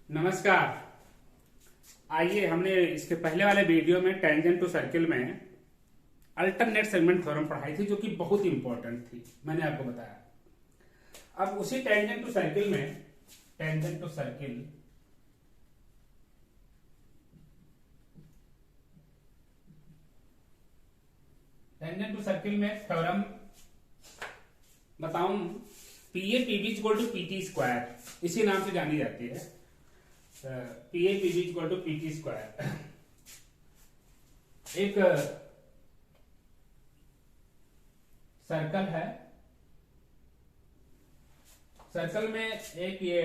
नमस्कार। आइए, हमने इसके पहले वाले वीडियो में टेंजेंट टू सर्किल में अल्टरनेट सेगमेंट थ्योरम पढ़ाई थी, जो कि बहुत इंपॉर्टेंट थी, मैंने आपको बताया। अब उसी टेंजेंट टू सर्किल में टेंजेंट टू सर्किल में थ्योरम बताऊं, PA PB equal to PT square, इसी नाम से जानी जाती है। PA PB equal to PT square एक सर्कल है। सर्कल में एक ये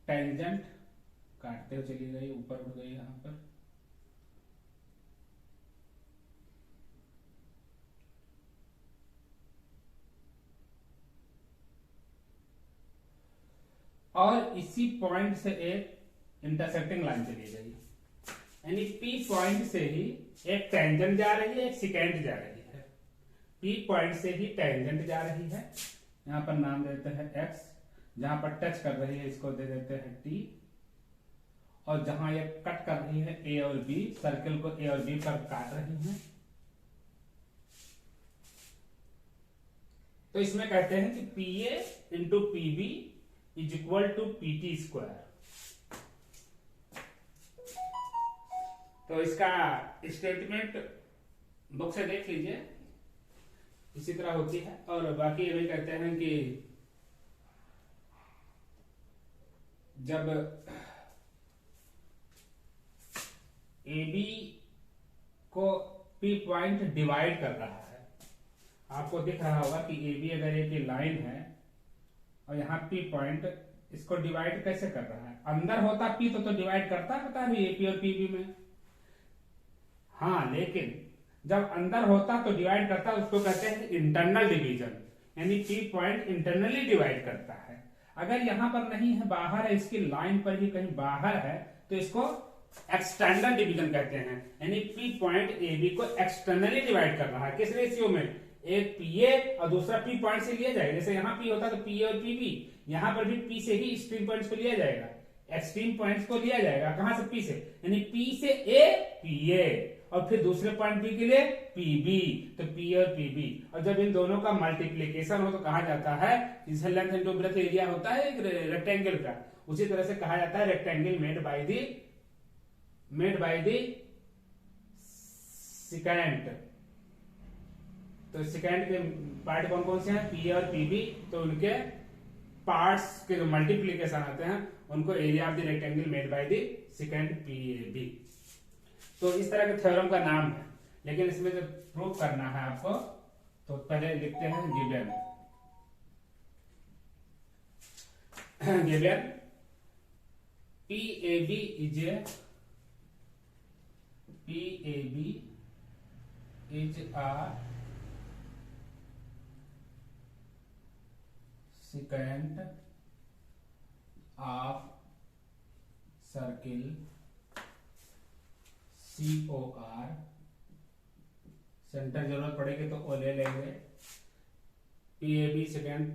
टेंजेंट काटते हुए चली गई, ऊपर उड़ गई यहां पर, और इसी पॉइंट से एक इंटरसेक्टिंग लाइन चली गई, यानी पी पॉइंट से ही एक टेंजेंट जा रही है, एक सिकेंट जा रही है। पी पॉइंट से ही टेंजेंट जा रही है, यहां पर नाम देते हैं एक्स, जहां पर टच कर रही है इसको दे देते हैं टी, और जहां ये कट कर रही है ए और बी, सर्कल को ए और बी पर काट रही है, तो इसमें कहते हैं कि P A into P B is equal to PT square. तो इसका स्टेटमेंट बुक से देख लीजिए, इसी तरह होती है। और बाकी ये भी कहते हैं कि जब ए बी को पी पॉइंट डिवाइड कर रहा है, आपको दिख रहा होगा कि ए बी अगर एक लाइन है और यहाँ पी पॉइंट इसको डिवाइड कैसे कर रहा है। अंदर होता पी तो डिवाइड करता पता है एपी और पीबी में, हाँ, लेकिन जब अंदर होता तो डिवाइड करता, उसको कहते हैं इंटरनल डिवीजन, यानी पी पॉइंट इंटरनली डिवाइड करता है। अगर यहां पर नहीं है, बाहर है, इसकी लाइन पर भी कहीं बाहर है, तो इसको एक्सटर्नल डिवीजन कहते हैं, यानी पी पॉइंट ए बी को एक्सटर्नली डिवाइड कर रहा है। किस रेशियो में? एक पी ए और दूसरा पी पॉइंट से लिया जाएगा। जैसे यहाँ पी होता तो पी ए और पी बी, यहाँ पर भी पी से ही एक्सट्रीम पॉइंट्स को लिया जाएगा, एक्सट्रीम पॉइंट्स को लिया जाएगा। कहां से? पी से, यानी पी से ए पी ए, और फिर दूसरे पॉइंट पी के लिए पी बी, तो पी और पी बी। और जब इन दोनों का मल्टीप्लीकेशन हो तो कहा जाता है, जिसे लेंथ इनटू ब्रेथ एरिया होता है एक रेक्टेंगल का, उसी तरह से कहा जाता है rectangle made by the secant. तो सेकेंड के पार्ट कौन कौन से हैं? पी और पी बी, तो उनके पार्ट्स के जो मल्टीप्लीकेशन आते हैं उनको area of the rectangle made by the secant P A B. तो इस तरह के थ्योरम का नाम है, लेकिन इसमें जब प्रूव करना है आपको, तो पहले लिखते हैं given P A B is a secant of circle COR, centre जरूरत पड़ेगी तो ओ ले लेंगे, PAB secant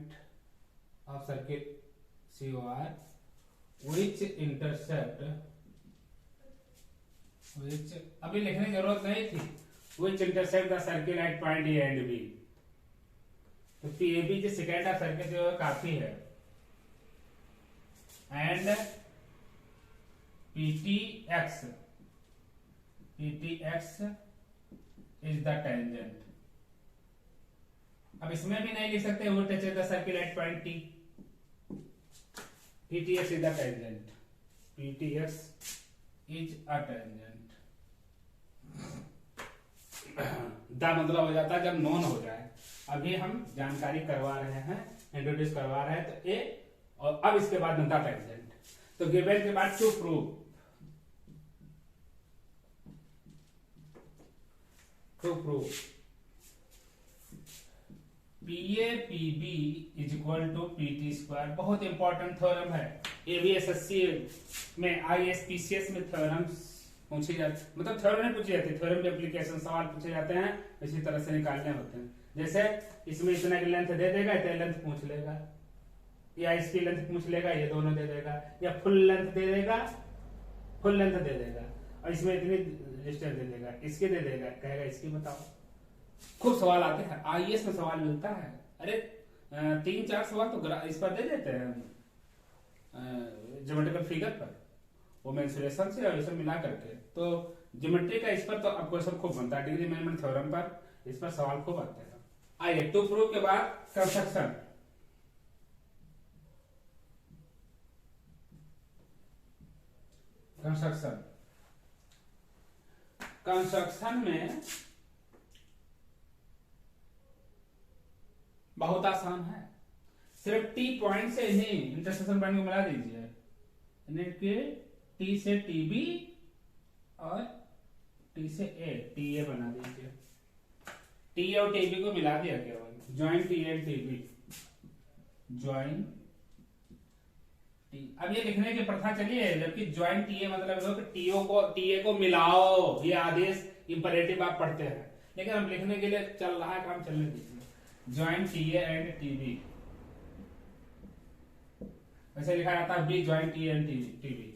of circle COR which intercept, अभी लिखने की जरूरत नहीं थी, which intercept the circle at point A and B। तो पीएबी जो सेकेंड ऑफ सर्किल जो काफी है, and PTX is the tangent. अब इसमें भी नहीं लिख सकते वो touches the circle at point T, PTX is the tangent, PTX is a tangent. The मतलब हो जाता है जब नॉन हो जाए। अभी हम जानकारी करवा रहे हैं, इंट्रोड्यूस करवा रहे हैं, तो ए, और अब इसके बाद बनता टेंजेंट। तो गिवन के बाद to prove P A P B is equal to PT square. बहुत इंपॉर्टेंट थ्योरम है, एबीएसएससी में, आईएसपीसीएस में थ्योरम्स पूछी जाती, मतलब थ्योरम नहीं पूछी जाती, थ्योरम के एप्लीकेशन सवाल पूछे जाते हैं, इसी तरह से निकालने होते हैं। जैसे इसमें इतना की लेंथ दे देगा तो लेंथ पूछ लेगा, या इसकी लेंथ पूछ लेगा, ये दोनों दे देगा, या फुल लेंथ दे देगा, फुल लेंथ दे देगा, और इसमें इतनी डिस्टेंस दे देगा, इसके दे देगा, कहेगा इसकी बताओ। खूब सवाल आते हैं, आईएएस में सवाल मिलता है। अरे 3-4 सवाल तो इस पर दे देते हैं, ज्योमेट्रिकल फिगर पर, वो मेंसुरेशन से और सब मिला करके। तो ज्योमेट्री का इस पर तो अब क्वेश्चन खूब बनता है, डिग्री मेजरमेंट थ्योरम पर इस पर सवाल खूब आते हैं। आइए टू प्रूव के बाद कंस्ट्रक्शन। कंस्ट्रक्शन में बहुत आसान है, सिर्फ टी पॉइंट से ही इंटरसेक्शन पॉइंट को मिला दीजिए, के टी से टीबी और टी से ए, टी ए बना दीजिए। टी ए और टीबी को मिला दिया केवल, ज्वाइन टी ए टीबी, ज्वाइन टी। अब ये लिखने की प्रथा चली है, जबकि ज्वाइन टी ए मतलब टी ए को मिलाओ, ये आदेश इंपरेटिव आप पढ़ते हैं, लेकिन हम लिखने के लिए चल रहा है काम, चलने दीजिए। Join T A and TB, वैसे लिखा जाता है B join T and TB.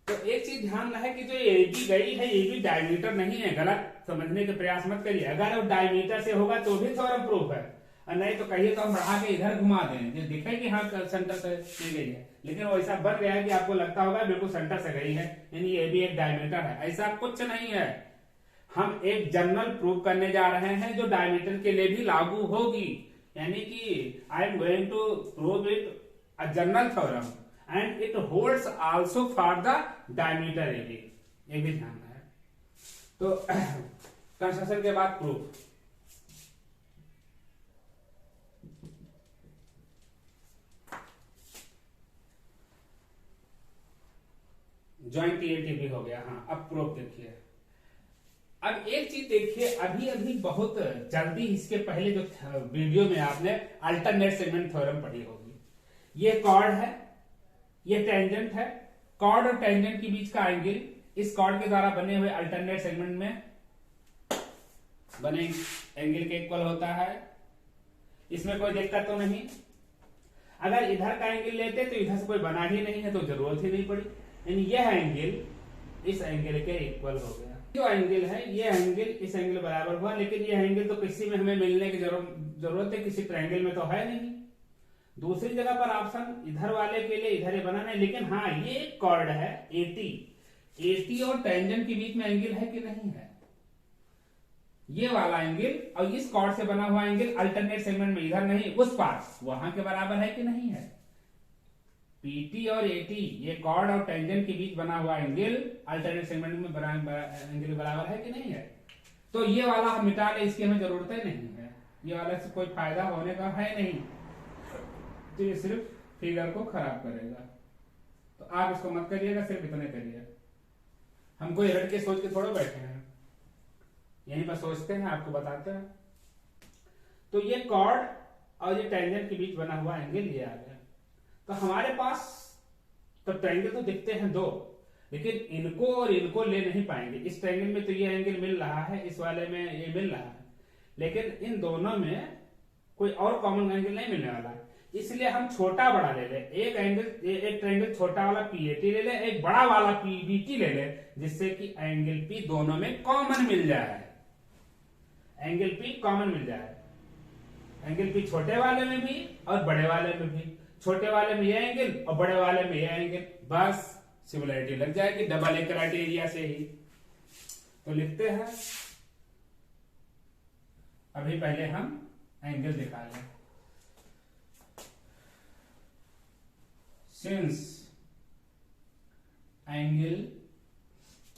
तो एक चीज ध्यान रहे कि जो ए बी गई है, ये भी डायमीटर नहीं है, गलत समझने के प्रयास मत करिए। अगर वो डायमीटर से होगा तो भी थ्योरम प्रूफ है, और नहीं तो कहिए तो हम बढ़ा के इधर घुमा दें, जो दिखे कि हाँ सेंटर से गई है, लेकिन वो ऐसा बन गया है कि आपको लगता होगा बिल्कुल सेंटर से गई है, यानी ये भी एक डायमीटर है। ऐसा कुछ नहीं है, हम एक जनरल प्रूफ करने जा रहे हैं जो डायमीटर के लिए भी लागू होगी, यानी कि I am going to prove it a general theorem and it holds also for the diameter AB, ये भी ध्यान है। तो कंस्ट्रक्शन के बाद प्रूफ। ज्वाइंट टीएटीबी हो गया, हाँ अब प्रूफ देखिए। अब एक चीज देखिए, अभी अभी बहुत जल्दी इसके पहले जो वीडियो में आपने अल्टरनेट सेगमेंट थ्योरम पढ़ी होगी, ये कॉर्ड है, ये टेंजेंट है, कॉर्ड और टेंजेंट के बीच का एंगल इस कॉर्ड के द्वारा बने हुए अल्टरनेट सेगमेंट में बने एंगल के इक्वल होता है, इसमें कोई दिक्कत तो नहीं। अगर इधर का एंगल लेते तो इधर से कोई बना ही नहीं है, तो जरूरत ही नहीं पड़ी, यानी यह एंगल इस एंगल के इक्वल हो गया। जो एंगल है ये एंगल इस एंगल बराबर हुआ, लेकिन ये एंगल तो किसी में हमें मिलने की जरूरत है, किसी ट्रायंगल में तो है नहीं। दूसरी जगह पर ऑप्शन इधर वाले के लिए इधर ही बनाना है, लेकिन हाँ ये कॉर्ड है एटी और टेंजेंट के बीच में एंगल है कि नहीं है, ये वाला एंगल और इस कॉर्ड से बना हुआ एंगल अल्टरनेट सेगमेंट में इधर नहीं उस पार वहां के बराबर है कि नहीं है। पीटी और एटी ये कॉर्ड और टेंजेंट के बीच बना हुआ एंगल अल्टरनेट सेगमेंट में एंगल बराबर है कि नहीं है। तो ये वाला हम मिटा ले, इसकी हमें जरूरत ही नहीं है, ये वाला से कोई फायदा होने का है नहीं, तो ये सिर्फ फिगर को खराब करेगा। तो आप इसको मत करिएगा, सिर्फ इतने करिए। हम कोई रट के सोच के थोड़ा बैठे हैं, यहीं पर सोचते हैं, आपको बताते हैं। तो ये कॉर्ड और ये टेंजेंट के बीच बना हुआ एंगल ये आ गया। तो हमारे पास तो ट्रायंगल तो दिखते हैं दो, लेकिन इनको और इनको ले नहीं पाएंगे। इस ट्रायंगल में तो ये एंगल मिल रहा है, इस वाले में ये मिल रहा है, लेकिन इन दोनों में कोई और कॉमन एंगल नहीं मिलने वाला, इसलिए हम छोटा बड़ा ले ले। एक एंगल एक ट्रायंगल छोटा वाला पीएटी ले ले, एक बड़ा वाला पीबीटी ले ले, जिससे कि एंगल पी दोनों में कॉमन मिल जाए, एंगल पी कॉमन मिल जाए। एंगल पी छोटे वाले में भी और बड़े वाले में भी, छोटे वाले में ये एंगल और बड़े वाले में ये एंगल, बस सिमिलरिटी लग जाएगी डबल ए क्राइटेरिया से ही। तो लिखते हैं, अभी पहले हम एंगल दिखा लें। Since angle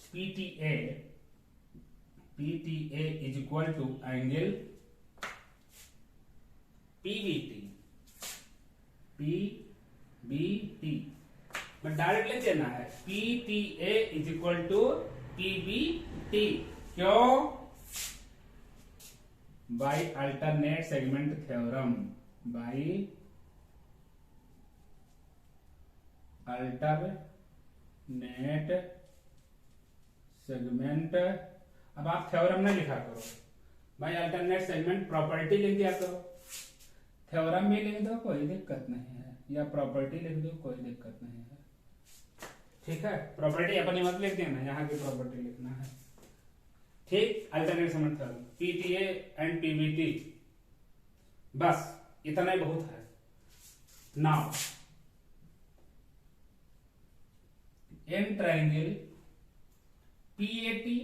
PTA is equal to angle PBT मैं डायरेक्ट लिख देना है, PTA is equal to PBT। क्यों? By alternate segment theorem, by alternate segment. अब आप थ्योरम नहीं लिखा करो भाई, अल्टरनेट सेगमेंट प्रॉपर्टी लिख दिया करो। थ्योरम भी लिख दो कोई दिक्कत नहीं है, या प्रॉपर्टी लिख दो कोई दिक्कत नहीं है। ठीक है, प्रॉपर्टी अपनी मत लिख देना, यहाँ की प्रॉपर्टी लिखना है। ठीक, अल्टरनेट समेट थ्योरम, पीटीए एंड पीबीटी, बस इतना ही बहुत है। Now in triangle PAT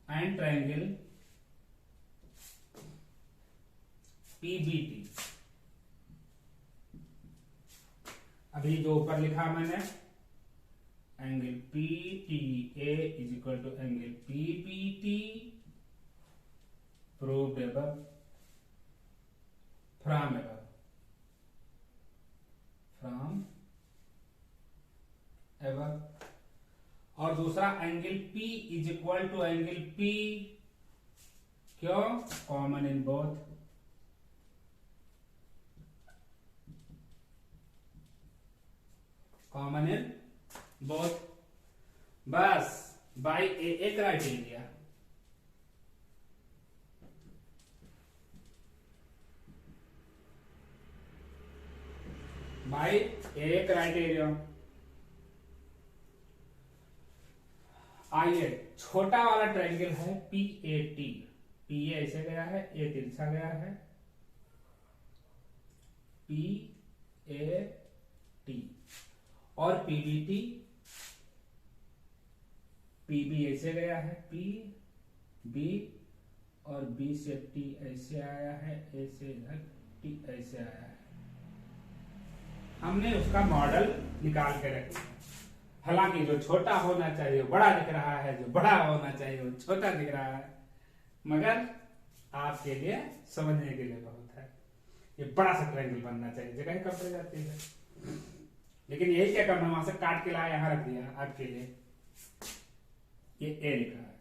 and triangle PBT, अभी जो ऊपर लिखा मैंने angle PTA is equal to angle PBT proved above from above, और दूसरा angle P is equal to angle P, क्यों? Common in both, common in both, बस by A criteria. By A criteria. आइए, छोटा वाला ट्रायंगल है PAT, P ऐसे गया है, A तिरछा गया है, PAT, और PBT, PB ऐसे गया है, PB, और B से T ऐसे आया है, A से इधर T ऐसे आया है। हमने उसका मॉडल निकाल के रख लिया। हालांकि जो छोटा होना चाहिए बड़ा दिख रहा है, जो बड़ा होना चाहिए वो छोटा दिख रहा है, मगर आपके लिए समझने के लिए बहुत है। ये बड़ा सा ट्रायंगल बनना चाहिए, जगह कम पड़ जाती है, लेकिन यही क्या करना, वहां से काट के लाया यहां रख दिया आपके लिए। ये ए लिखा है,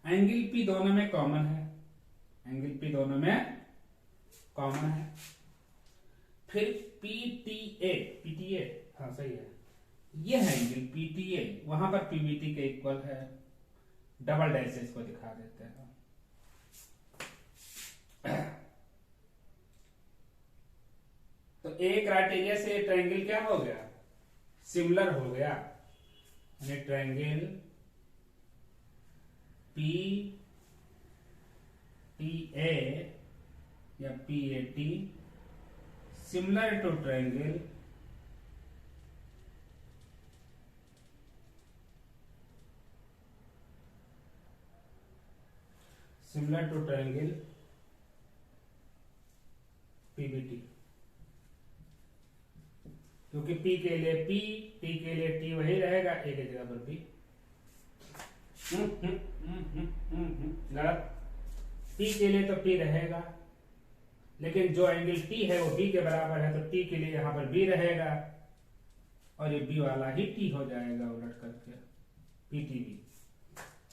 एंगल पी दोनों में कॉमन है, एंगल पी दोनों में कॉमन है। फिर पीटीए, पीटीए हाँ सही है, ये है एंगल पीटीए, वहां पर पीबीटी के इक्वल है, डबल डैश से इसको दिखा देते हैं। तो ए क्राइटेरिया से ट्रायंगल क्या हो गया, सिमिलर हो गया, यानी ट्रायंगल पी टीए या PAT similar to triangle PBT, क्योंकि P के लिए P, T के लिए T वही रहेगा, A की जगह पर P। गलत, P के लिए तो P रहेगा, लेकिन जो एंगल T है वो B के बराबर है, तो T के लिए यहां पर B रहेगा, और ये B वाला ही T हो जाएगा उलट करके, PTB।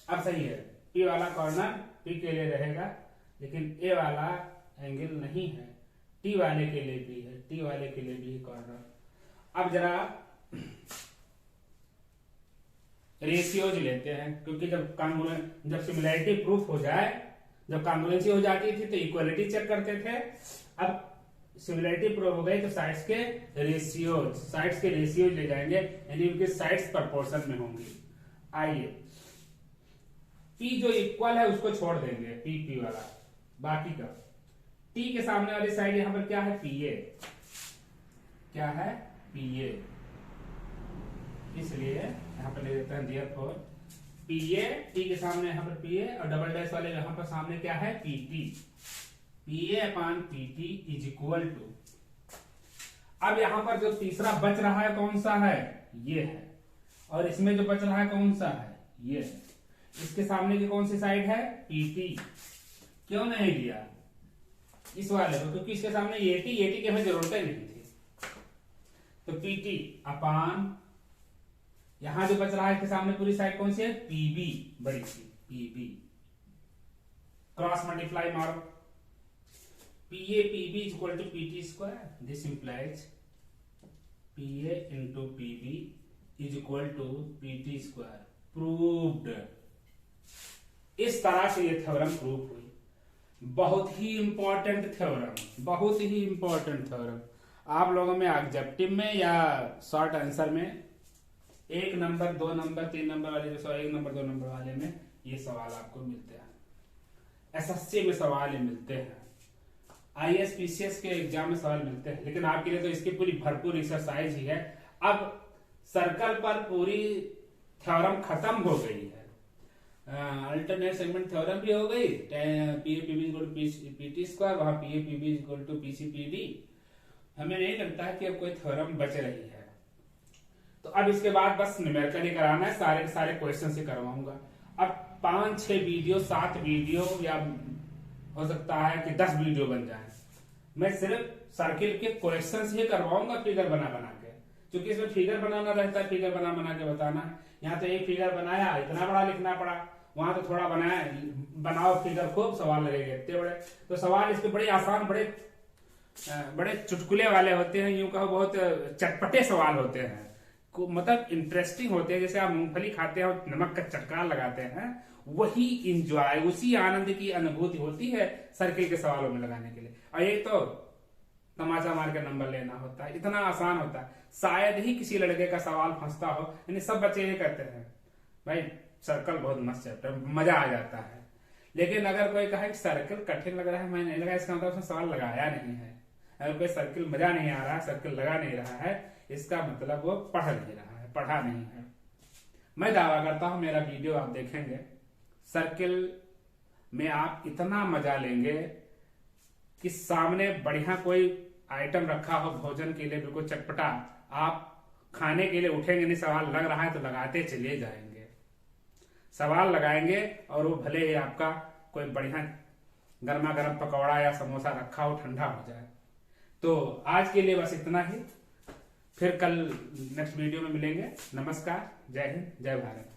अब सही है, P वाला कॉर्नर P के लिए रहेगा, लेकिन A वाला एंगल नहीं है, T वाले के लिए भी है, T वाले के लिए भी कॉर्नर। अब जरा रेशियोज लेते हैं, क्योंकि जब सिमिलैरिटी प्रूफ हो जाए, जब कॉन्ग्रुएंसी हो जाती थी तो इक्वलिटी चेक करते थे, अब सिमिलैरिटी प्रूफ हो गई तो साइड्स के रेशियोज ले जाएंगे, यानी उनके साइड्स प्रोपोर्शन में होंगी। आइए, P जो इक्वल है उसको छोड़ देंगे, P वाला, बाकी का T के सामने वाली साइड यहां पर क्या है, PA, क्या है PA, इसलिए यहां पर ले देते हैं therefore PA, T के सामने यहां पर PA, और डबल डैश वाले यहां पर सामने क्या है PT, PA upon PT is equal to, अब यहां पर जो तीसरा बच रहा है कौन सा है, ये है, और इसमें जो बच रहा है कौन सा है, ये है। इसके सामने की कौन सी साइड है, PT, क्यों नहीं लिया इस वाले को, क्योंकि इसके सामने AT की हमें जरूरत ही नहीं थी, तो PT अपान यहां जो बच रहा है इसके सामने पूरी साइड कौन सी है, PB, बड़ी सी PB, क्रॉस मल्टीप्लाई मारो, PA PB is equal to PT square, this implies PA into PB is equal to PT square, proved. इस तरह से ये थ्योरम प्रूव हुई। बहुत ही इंपॉर्टेंट थ्योरम, बहुत ही इंपॉर्टेंट थ्योरम। आप लोगों में ऑब्जेक्टिव में या शॉर्ट आंसर में 1 नंबर 2 नंबर 3 नंबर वाले जो 1 नंबर 2 नंबर वाले में ये सवाल आपको मिलते हैं। एसएससी में सवाल मिलते हैं, ISPCS के एग्जाम में सवाल मिलते हैं, लेकिन आपके लिए तो इसकी पूरी भरपूर एक्सरसाइज ही है। अब सर्कल पर पूरी थ्योरम खत्म हो गई है। अल्टरनेट सेगमेंट थ्योरम भी हो गई, PAPB स्क्वायर, वहां PAPB PCPD। हमें नहीं लगता है कि अब कोई थ्योरम बच रही है। तो अब इसके बाद बस न्यूमेरिकल ही कराना है, सारे के सारे क्वेश्चन से करवाऊंगा। अब 5-6 वीडियो 7 वीडियो या हो सकता है कि 10 वीडियो बन जाए। मैं सिर्फ सर्किल के क्वेश्चन ही करवाऊंगा फिगर बना बना के, क्योंकि इसमें फिगर बनाना रहता है, फिगर बना बना के बताना है। यहाँ तो एक फिगर बनाया, इतना बड़ा लिखना पड़ा, वहां तो थोड़ा बनाया, बनाओ फिगर खूब, सवाल लगेगा इतने बड़े। तो सवाल इसके बड़े आसान, बड़े चुटकुले वाले होते हैं, यूं कहो बहुत चटपटे सवाल होते हैं, मतलब इंटरेस्टिंग होते हैं। जैसे आप मूंगफली खाते हैं और नमक का चटकार लगाते हैं, वही इंजॉय, उसी आनंद की अनुभूति होती है सर्किल के सवालों में लगाने के लिए। और एक तो तमाचा मार के नंबर लेना होता है, इतना आसान होता है। शायद ही किसी लड़के का सवाल फंसता हो, यानी सब बच्चे ये कहते हैं भाई सर्कल बहुत मस्त चैप्टर, मजा आ जाता है। लेकिन अगर कोई कहे कि सर्किल कठिन लग रहा है, मैं नहीं लगा, इसका मतलब उसने सवाल लगाया नहीं है। अगर कोई सर्किल मजा नहीं आ रहा है, सर्किल लगा नहीं रहा है, इसका मतलब वो पढ़ नहीं रहा है, पढ़ा नहीं है। मैं दावा करता हूं, मेरा वीडियो आप देखेंगे, सर्किल में आप इतना मजा लेंगे कि सामने बढ़िया कोई आइटम रखा हो भोजन के लिए, बिल्कुल चटपटा, आप खाने के लिए उठेंगे नहीं, सवाल लग रहा है तो लगाते चले जाएंगे। सवाल लगाएंगे और वो भले ही आपका कोई बढ़िया गर्मा गर्म पकौड़ा या समोसा रखा हो, ठंडा हो जाए। तो आज के लिए बस इतना ही, फिर कल नेक्स्ट वीडियो में मिलेंगे। नमस्कार, जय हिंद, जय भारत।